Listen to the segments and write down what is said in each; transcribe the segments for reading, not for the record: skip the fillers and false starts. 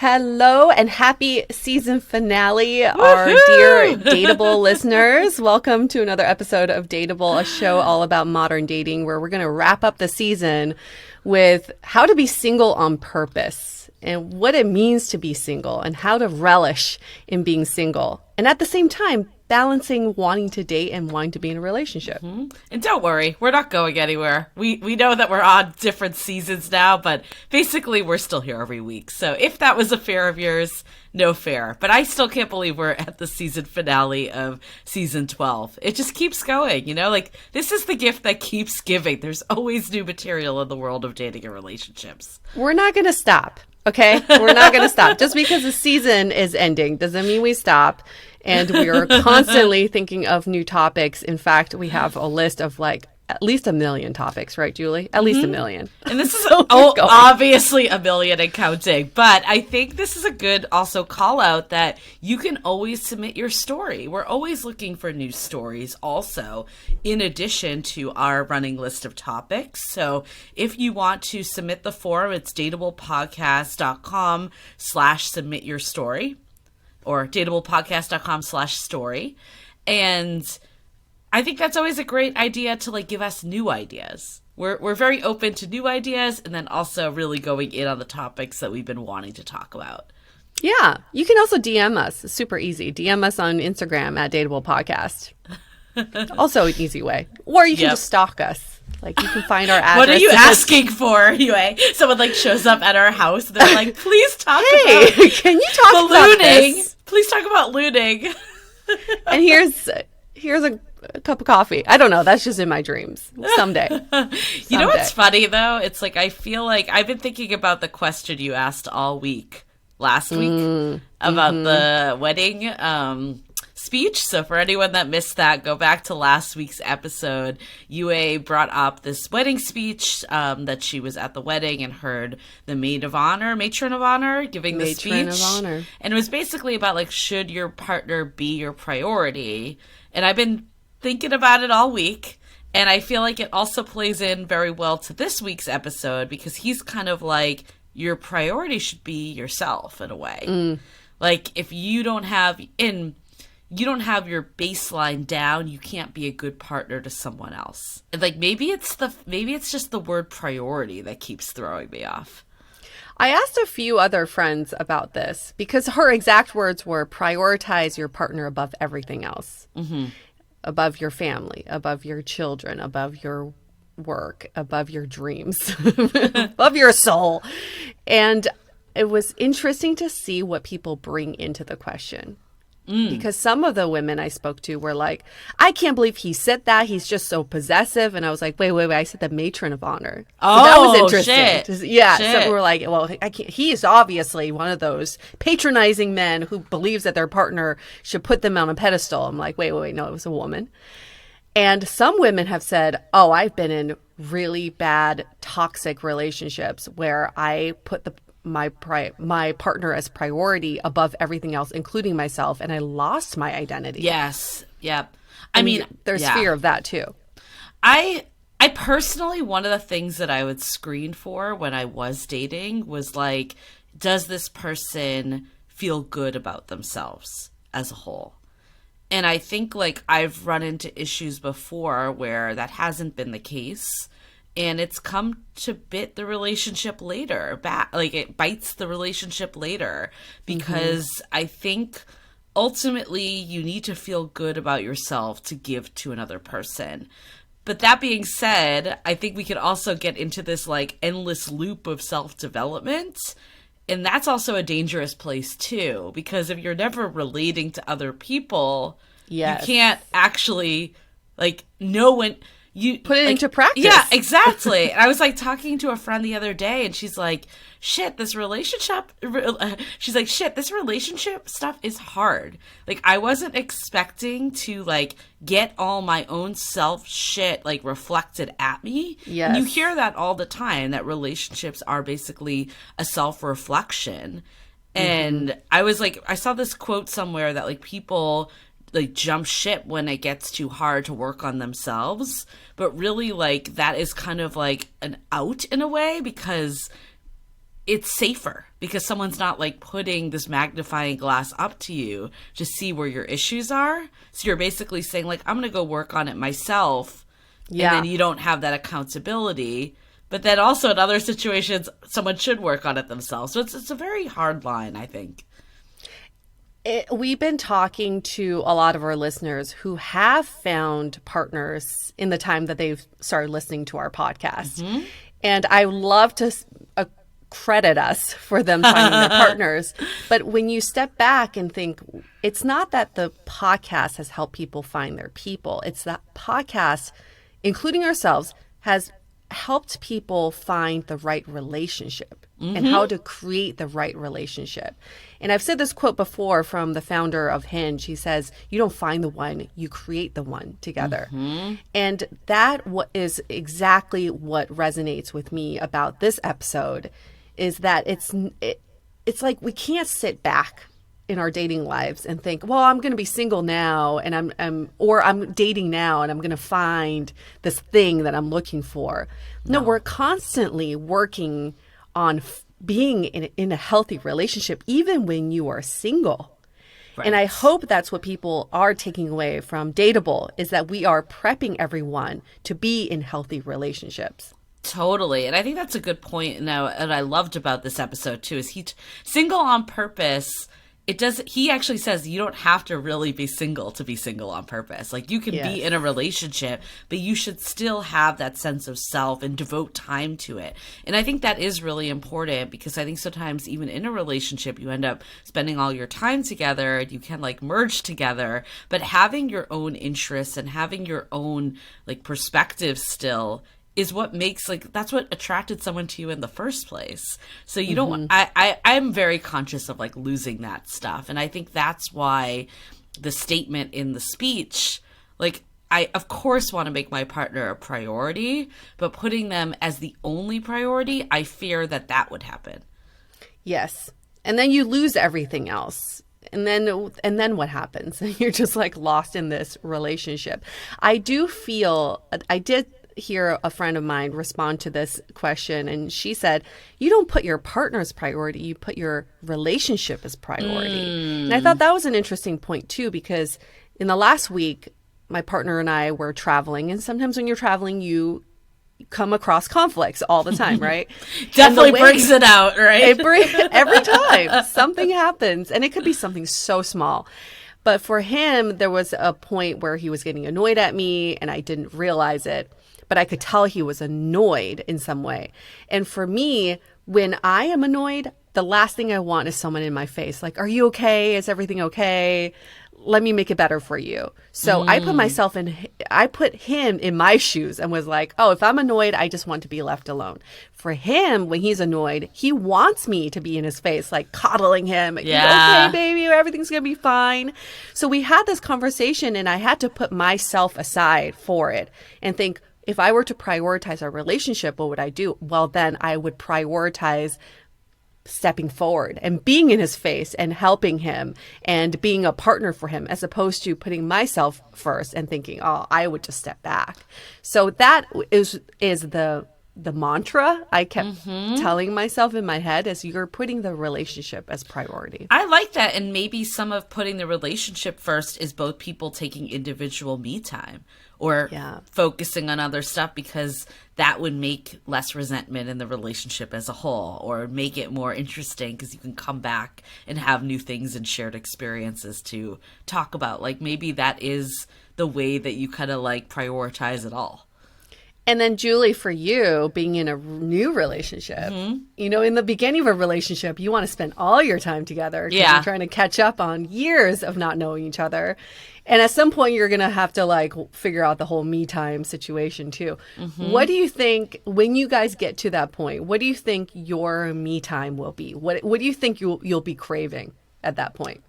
Hello and happy season finale, our dear Dateable listeners. Welcome to another episode of Dateable, a show all about modern dating where we're going to wrap up the season with how to be single on purpose and what it means to be single and how to relish in being single. And at the same time, balancing wanting to date and wanting to be in a relationship. Mm-hmm. And don't worry, we're not going anywhere. We know that we're on different seasons now, but basically we're still here every week. So if that was a fear of yours, no fear. But I still can't believe we're at the season finale of season 12. It just keeps going, you know? Like, this is the gift that keeps giving. There's always new material in the world of dating and relationships. We're not going to stop, okay? We're not going to stop. Just because the season is ending doesn't mean we stop. And we are constantly thinking of new topics. In fact, we have a list of like at least 1 million topics, right, Julie? At least 1 million. And this is obviously 1 million and counting. But I think this is a good also call out that you can always submit your story. We're always looking for new stories also, in addition to our running list of topics. So if you want to submit the form, it's dateablepodcast.com/submit your story. Or dateablepodcast.com/story. And I think that's always a great idea to like give us new ideas. We're very open to new ideas and then also really going in on the topics that we've been wanting to talk about. Yeah. You can also DM us. It's super easy. DM us on Instagram at Dateable Podcast. Also an easy way. Or you can just stalk us. Like, you can find our address. What are you asking for, anyway? Someone, like, shows up at our house. And they're like, please talk about can you talk about this? Please talk about looting. And here's a cup of coffee. I don't know. That's just in my dreams. Someday. You know what's funny, though? It's like, I feel like I've been thinking about the question you asked all week, last week, about the wedding speech. So for anyone that missed that, go back to last week's episode. Yue brought up this wedding speech that she was at the wedding and heard the matron of honor giving the speech. Matron of honor. And it was basically about like, should your partner be your priority? And I've been thinking about it all week. And I feel like it also plays in very well to this week's episode because he's kind of like, your priority should be yourself in a way. Like if you don't have your baseline down, you can't be a good partner to someone else. And like maybe it's just the word priority that keeps throwing me off. I asked a few other friends about this because her exact words were prioritize your partner above everything else. Above your family, above your children, above your work, above your dreams, above your soul. And it was interesting to see what people bring into the question. Because some of the women I spoke to were like, I can't believe he said that. He's just so possessive. And I was like, wait. I said the matron of honor. Oh, so that was interesting. Shit. Yeah. Shit. So we were like, well, I can't. He is obviously one of those patronizing men who believes that their partner should put them on a pedestal. I'm like, wait. No, it was a woman. And some women have said, oh, I've been in really bad toxic relationships where I put my partner as priority above everything else, including myself, and I lost my identity. Yes. Yep. I mean, there's fear of that too. I personally, one of the things that I would screen for when I was dating was like, does this person feel good about themselves as a whole? And I think like I've run into issues before where that hasn't been the case. And it's come to bit the relationship later. Like it bites the relationship later because I think ultimately you need to feel good about yourself to give to another person. But that being said, I think we could also get into this like endless loop of self-development. And that's also a dangerous place too, because if you're never relating to other people, you can't actually like know when you put it into practice. Yeah, exactly. And I was like talking to a friend the other day and she's like, this relationship stuff is hard. Like I wasn't expecting to like get all my own self shit like reflected at me. Yes. And you hear that all the time, that relationships are basically a self-reflection. And I was like, I saw this quote somewhere that like people like jump ship when it gets too hard to work on themselves, but really like that is kind of like an out in a way, because it's safer because someone's not like putting this magnifying glass up to you to see where your issues are. So you're basically saying like, I'm going to go work on it myself. Yeah. And then you don't have that accountability. But then also in other situations, someone should work on it themselves. So it's a very hard line, I think. We've been talking to a lot of our listeners who have found partners in the time that they've started listening to our podcast. Mm-hmm. And I love to credit us for them finding their partners. But when you step back and think, it's not that the podcast has helped people find their people. It's that podcast, including ourselves, has helped people find the right relationship and how to create the right relationship. And I've said this quote before from the founder of Hinge. He says, you don't find the one, you create the one together. And that is exactly what resonates with me about this episode, is that it's like we can't sit back in our dating lives and think, well, I'm going to be single now and I'm dating now and I'm going to find this thing that I'm looking for. No, we're constantly working on being in a healthy relationship, even when you are single. Right. And I hope that's what people are taking away from Dateable, is that we are prepping everyone to be in healthy relationships. Totally. And I think that's a good point. Now, and I loved about this episode too, is single on purpose. He actually says you don't have to really be single to be single on purpose. Like you can be in a relationship, but you should still have that sense of self and devote time to it. And I think that is really important, because I think sometimes even in a relationship, you end up spending all your time together and you can like merge together, but having your own interests and having your own like perspective still is what makes, like, that's what attracted someone to you in the first place. So you don't, I'm very conscious of like losing that stuff. And I think that's why the statement in the speech, like, I of course want to make my partner a priority, but putting them as the only priority, I fear that would happen. Yes. And then you lose everything else. And then what happens? You're just like lost in this relationship. I did hear a friend of mine respond to this question, and she said, you don't put your partner as priority, you put your relationship as priority. And I thought that was an interesting point too, because in the last week, my partner and I were traveling, and sometimes when you're traveling, you come across conflicts all the time, right? Definitely brings it out, right? Every time something happens, and it could be something so small. But for him, there was a point where he was getting annoyed at me, and I didn't realize it. But I could tell he was annoyed in some way. And for me, when I am annoyed, the last thing I want is someone in my face. Like, are you okay? Is everything okay? Let me make it better for you. So I put him in my shoes and was like, oh, if I'm annoyed, I just want to be left alone. For him, when he's annoyed, he wants me to be in his face, like coddling him. Yeah. Okay, baby, everything's going to be fine. So we had this conversation, and I had to put myself aside for it and think, if I were to prioritize our relationship, what would I do? Well, then I would prioritize stepping forward and being in his face and helping him and being a partner for him, as opposed to putting myself first and thinking, oh, I would just step back. So that is the mantra I kept telling myself in my head, is you're putting the relationship as priority. I like that. And maybe some of putting the relationship first is both people taking individual me time or focusing on other stuff, because that would make less resentment in the relationship as a whole, or make it more interesting because you can come back and have new things and shared experiences to talk about. Like maybe that is the way that you kind of like prioritize it all. And then, Julie, for you, being in a new relationship, you know, in the beginning of a relationship, you want to spend all your time together because you're trying to catch up on years of not knowing each other. And at some point, you're going to have to like figure out the whole me time situation too. What do you think, when you guys get to that point, what do you think your me time will be? What do you think you'll be craving at that point?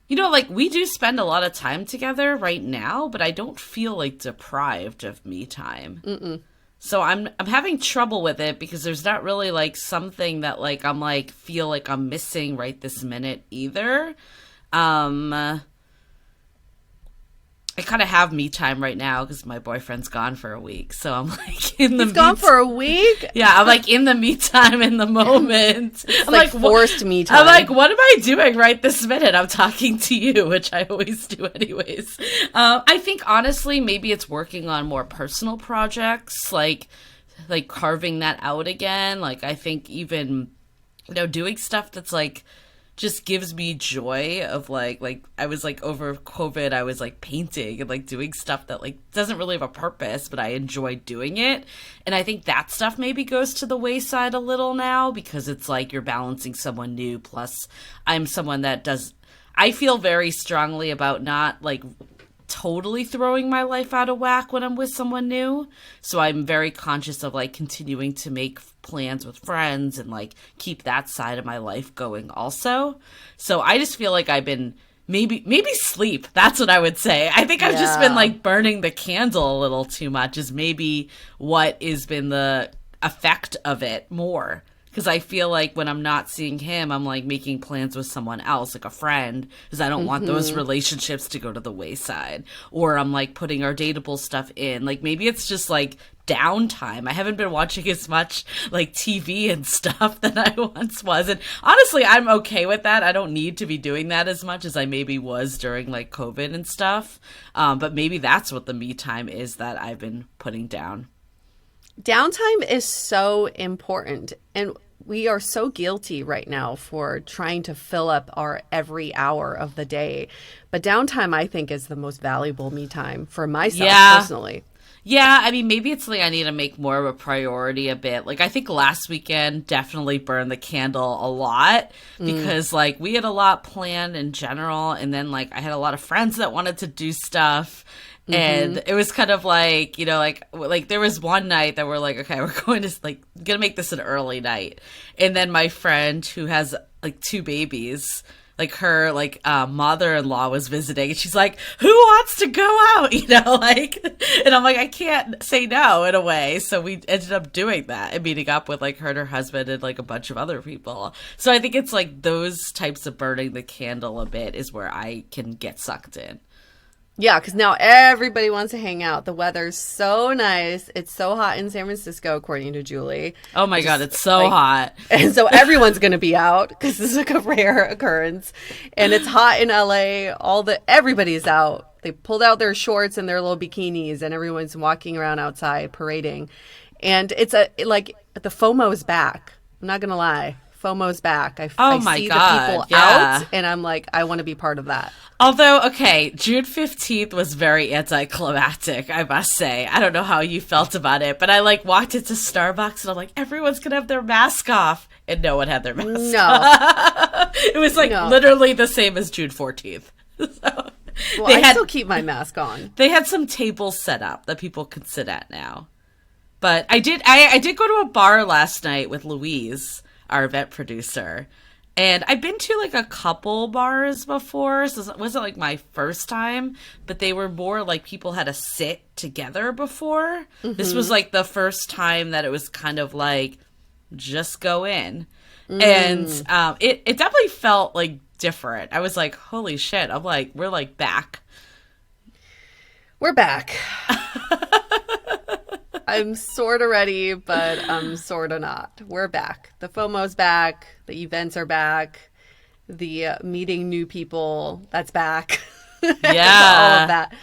You know, like, we do spend a lot of time together right now, but I don't feel like deprived of me time. So I'm having trouble with it, because there's not really like something that like I'm like feel like I'm missing right this minute either. I kind of have me time right now because my boyfriend's gone for a week. So I'm like in the He's gone for a week? Yeah, I'm like in the me time in the moment. It's I'm like forced me time. I'm like, what am I doing right this minute? I'm talking to you, which I always do anyways. I think honestly, maybe it's working on more personal projects, like carving that out again. Like I think even, doing stuff that's like, just gives me joy of like I was like over COVID, I was like painting and like doing stuff that like doesn't really have a purpose, but I enjoy doing it. And I think that stuff maybe goes to the wayside a little now because it's like you're balancing someone new. Plus I'm someone that I feel very strongly about not like totally throwing my life out of whack when I'm with someone new. So I'm very conscious of like continuing to make plans with friends and like keep that side of my life going also. So I just feel like I've been maybe sleep. That's what I would say. I think I've just been like burning the candle a little too much is maybe what has been the effect of it more. Because I feel like when I'm not seeing him, I'm like making plans with someone else, like a friend, because I don't want those relationships to go to the wayside. Or I'm like putting our dateable stuff in. Like maybe it's just like downtime. I haven't been watching as much like TV and stuff than I once was. And honestly, I'm okay with that. I don't need to be doing that as much as I maybe was during like COVID and stuff. But maybe that's what the me time is that I've been putting down. Downtime is so important. And we are so guilty right now for trying to fill up our every hour of the day. But downtime, I think, is the most valuable me time for myself personally. Yeah, I mean, maybe it's something I need to make more of a priority a bit. Like, I think last weekend definitely burned the candle a lot because, like, we had a lot planned in general. And then, like, I had a lot of friends that wanted to do stuff. And it was kind of like, like there was one night that we're like, okay, we're going to make this an early night. And then my friend who has like 2 babies, like her mother-in-law was visiting and she's like, who wants to go out? And I'm like, I can't say no in a way. So we ended up doing that and meeting up with like her and her husband and like a bunch of other people. So I think it's like those types of burning the candle a bit is where I can get sucked in. Yeah, because now everybody wants to hang out. The weather's so nice. It's so hot in San Francisco, according to Julie. Oh my God, it's so hot. And so everyone's going to be out because this is like a rare occurrence. And it's hot in LA. Everybody's out. They pulled out their shorts and their little bikinis and everyone's walking around outside parading. And it's the FOMO is back. I'm not going to lie. FOMO's back. I see the people out and I'm like, I want to be part of that. Although, okay, June 15th was very anticlimactic, I must say. I don't know how you felt about it, but I like walked into Starbucks and I'm like, everyone's going to have their mask off. And no one had their mask off. It was like literally the same as June 14th. So, I still keep my mask on. They had some tables set up that people can sit at now. But I did go to a bar last night with Louise, our event producer. And I've been to like a couple bars before, so it wasn't like my first time, but they were more like people had to sit together before. This was like the first time that it was kind of like, just go in. And it definitely felt like different. I was like, holy shit. I'm like, we're like back. We're back. I'm sort of ready, but I'm sort of not. We're back. The FOMO's back. The events are back. The meeting new people, that's back. Yeah. All of that.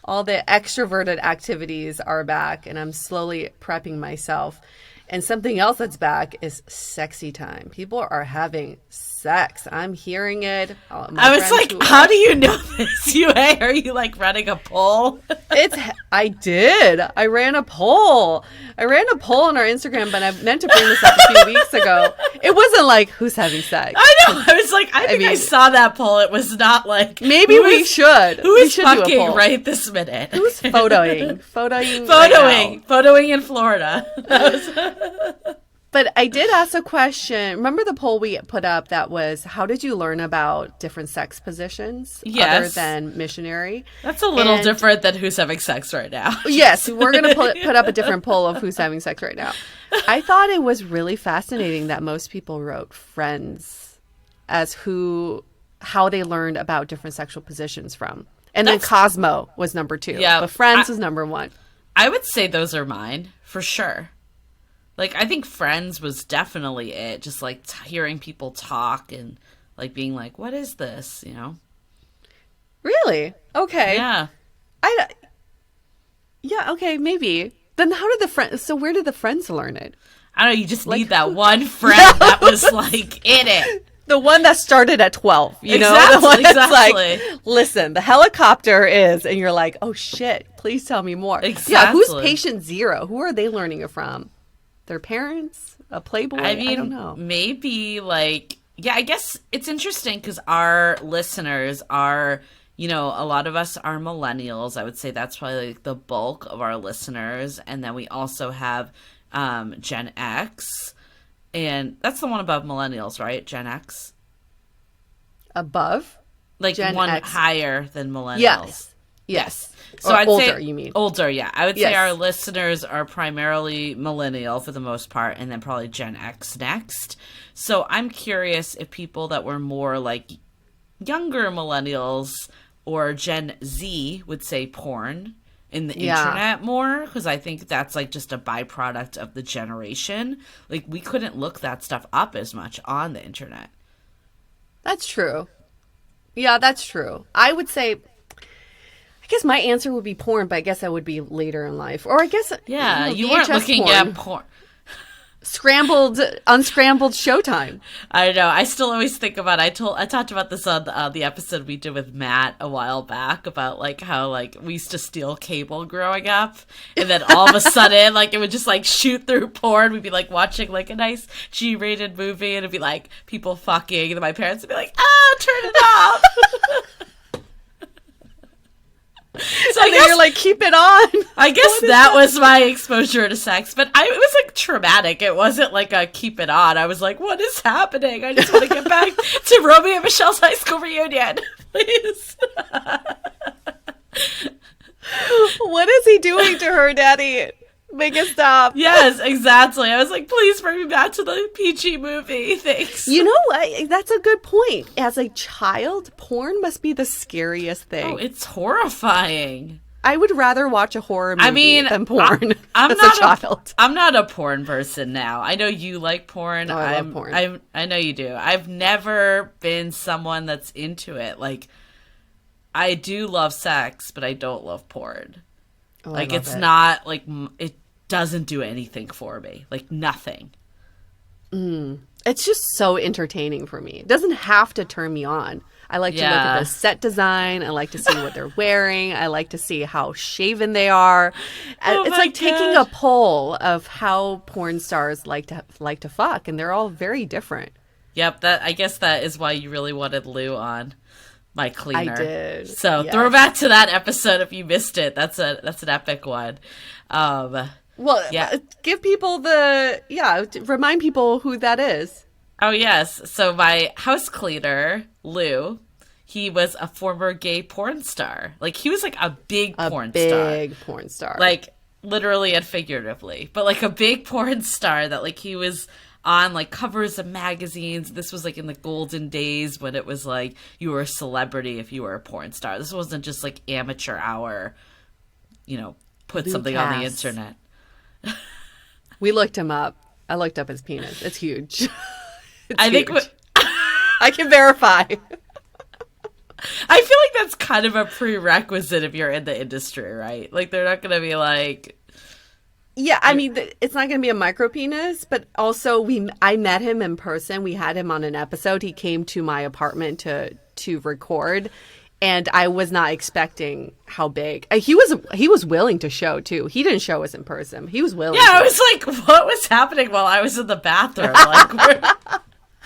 All the extroverted activities are back, and I'm slowly prepping myself. And something else that's back is sexy time. People are having sex. I'm hearing it. I was like, how do you know this, Yue? Are you like running a poll? I did. I ran a poll. On our Instagram, but I meant to bring this up a few weeks ago. It wasn't like, who's having sex? I know. I was like, I mean, I saw that poll. It was not like, maybe we should. Who is fucking right this minute? Who's photoing? Photoing in Florida. But I did ask a question. Remember the poll we put up that was, how did you learn about different sex positions other than missionary? That's a little different than who's having sex right now. Yes, we're going to put up a different poll of who's having sex right now. I thought it was really fascinating that most people wrote friends as how they learned about different sexual positions from. And then Cosmo was number 2. Yeah, But Friends was number 1. I would say those are mine for sure. Like, I think Friends was definitely it. Just like hearing people talk and like being like, "What is this?" You know? Really? Okay. Yeah. Yeah. Okay. Maybe. Then how did the friends? So where did the friends learn it? I don't know. You just need that one friend that was like in it. The one that started at 12, you know? Exactly, The one that's exactly. like, listen, the helicopter is, and you're like, oh shit, please tell me more. Exactly. Yeah, who's patient zero? Who are they learning it from? Their parents? A Playboy? I mean, don't know. maybe like, yeah, I guess it's interesting because our listeners are, you know, a lot of us are millennials. I would say that's probably like the bulk of our listeners. And then we also have Gen X. And that's the one above millennials, right? Gen X? Above? Like Gen one X. higher than millennials. Yes. So Or I'd older, say you mean? Older, yeah. I would say Yes. our listeners are primarily millennial for the most part, and then probably Gen X next. So I'm curious if people that were more like younger millennials or Gen Z would say porn in the internet more, because I think that's like just a byproduct of the generation. Like, we couldn't look that stuff up as much on the internet. That's true. Yeah, that's true. I would say, I guess my answer would be porn, but I guess that would be later in life. Or I guess, Yeah, you you weren't VHS looking porn. at porn. Unscrambled Showtime. I know. I still always think about. I talked about this on the episode we did with Matt a while back about like how like we used to steal cable growing up, and then all of a sudden like it would just like shoot through porn. We'd be like watching like a nice G-rated movie, and it'd be like people fucking, and then my parents would be like, "Ah, turn it off." So And then you're like, keep it on. I guess that was my exposure to sex, but it was like traumatic. It wasn't like a keep it on. I was like, what is happening? I just want to get back to Romeo and Michelle's high school reunion, please. What is he doing to her, Daddy? Make it stop. Yes, exactly. I was like, please bring me back to the PG movie. Thanks. You know what? That's a good point. As a child, porn must be the scariest thing. Oh, it's horrifying. I would rather watch a horror movie than porn I'm as not a child. I'm not a porn person now. I know you like porn. Oh, I love porn. I know you do. I've never been someone that's into it. Like, I do love sex, but I don't love porn. Oh, like, it's it. not, like, it doesn't do anything for me. Like, nothing. It's just so entertaining for me. It doesn't have to turn me on. I like to look at the set design. I like to see what they're wearing. I like to see how shaven they are. Oh it's like taking a poll of how porn stars like to fuck, and they're all very different. Yep, I guess that is why you really wanted Lou on My Cleaner. I did. So yes. throw back to that episode if you missed it. That's an epic one. Well, yeah. Give people remind people who that is. Oh, yes. So my house cleaner, Lou, he was a former gay porn star. Like, he was like a big porn star. Big porn star. Like, literally and figuratively. But like a big porn star that like he was on like covers of magazines. This was like in the golden days when it was like you were a celebrity if you were a porn star. This wasn't just like amateur hour, put something on the internet. We looked him up. I looked up his penis. It's huge. I think I can verify. I feel like that's kind of a prerequisite if you're in the industry, right? Like, they're not going to be like... Yeah, I mean, it's not going to be a micro penis, but also I met him in person. We had him on an episode. He came to my apartment to record, and I was not expecting how big. He was willing to show, too. He didn't show us in person. He was willing. Yeah, I was like, what was happening while I was in the bathroom? Like,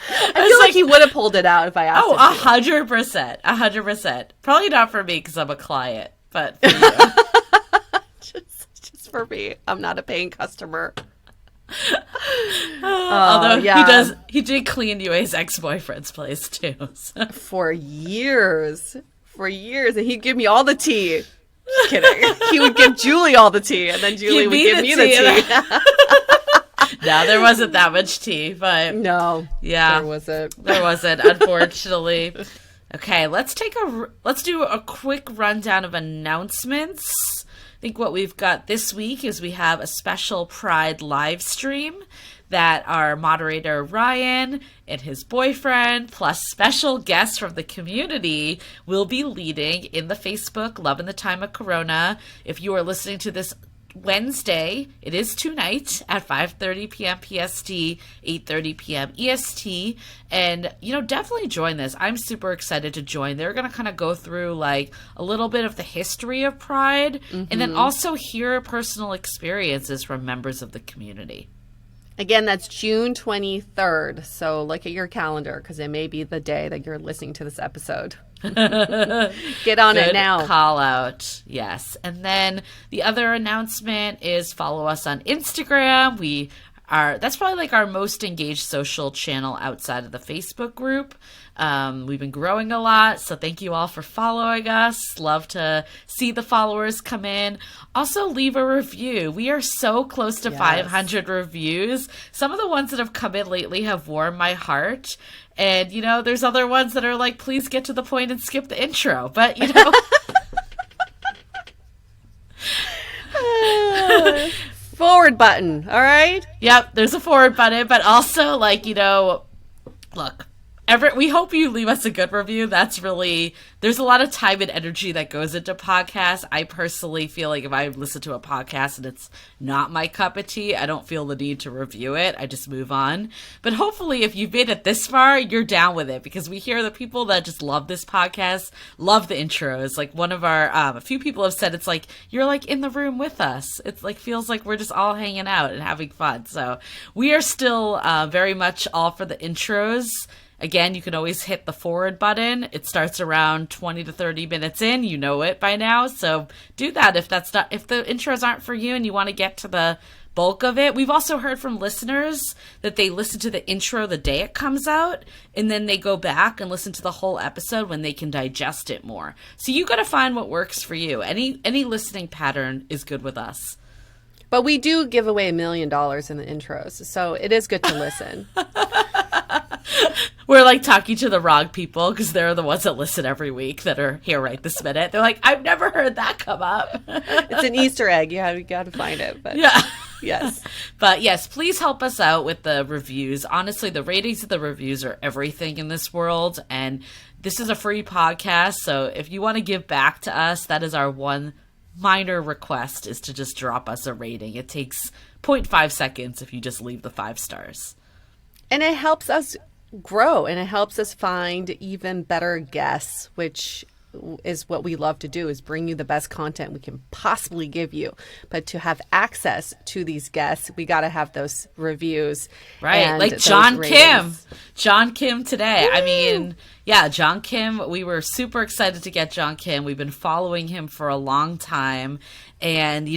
I feel like he would have pulled it out if I asked him. 100%. 100%. Probably not for me because I'm a client, but for you. just for me. I'm not a paying customer. Although he did clean you his ex-boyfriend's place too. So. For years. And he'd give me all the tea. Just kidding. He would give Julie all the tea, and then Julie would give me the tea. No, there wasn't that much tea, but no, yeah, there wasn't, unfortunately. Okay, let's do a quick rundown of announcements. I think what we've got this week is we have a special Pride live stream that our moderator Ryan and his boyfriend, plus special guests from the community, will be leading in the Facebook Love in the Time of Corona. If you are listening to this Wednesday, it is tonight at 5:30 p.m. PST, 8:30 p.m. EST, and definitely join this. I'm super excited to join. They're going to kind of go through like a little bit of the history of Pride, and then also hear personal experiences from members of the community. Again, that's June 23rd, so look at your calendar because it may be the day that you're listening to this episode. Get on it now. Call out. Yes. And then the other announcement is follow us on Instagram. That's probably like our most engaged social channel outside of the Facebook group. We've been growing a lot, so thank you all for following us. Love to see the followers come in. Also, leave a review. We are so close to 500 reviews. Some of the ones that have come in lately have warmed my heart. And, there's other ones that are like, please get to the point and skip the intro. But, Forward button, all right? Yep, there's a forward button. But also, look, we hope you leave us a good review. There's a lot of time and energy that goes into podcasts. I personally feel like if I listen to a podcast and it's not my cup of tea, I don't feel the need to review it. I just move on. But hopefully if you've made it this far, you're down with it, because we hear the people that just love this podcast, love the intros. Like one of our, a few people have said it's like, you're like in the room with us. It's like, feels like we're just all hanging out and having fun. So we are still very much all for the intros. Again, you can always hit the forward button. It starts around 20 to 30 minutes in. You know it by now. So do that if the intros aren't for you and you want to get to the bulk of it. We've also heard from listeners that they listen to the intro the day it comes out, and then they go back and listen to the whole episode when they can digest it more. So you got to find what works for you. Any listening pattern is good with us. But we do give away $1 million in the intros, so it is good to listen. We're like talking to the wrong people because they're the ones that listen every week that are here right this minute. They're like, I've never heard that come up. It's an Easter egg. You got to find it. But yeah. Yes. But yes, please help us out with the reviews. Honestly, the ratings of the reviews are everything in this world. And this is a free podcast. So if you want to give back to us, that is our one minor request, is to just drop us a rating. It takes 0.5 seconds if you just leave the 5 stars. And it helps us grow, and it helps us find even better guests, which is what we love to do, is bring you the best content we can possibly give you. But to have access to these guests, we got to have those reviews. Right. Like John Kim today. Woo! I mean, yeah, John Kim, we were super excited to get John Kim. We've been following him for a long time. And,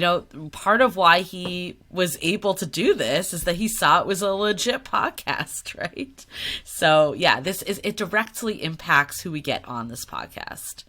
part of why he was able to do this is that he saw it was a legit podcast, right? So, yeah, it directly impacts who we get on this podcast.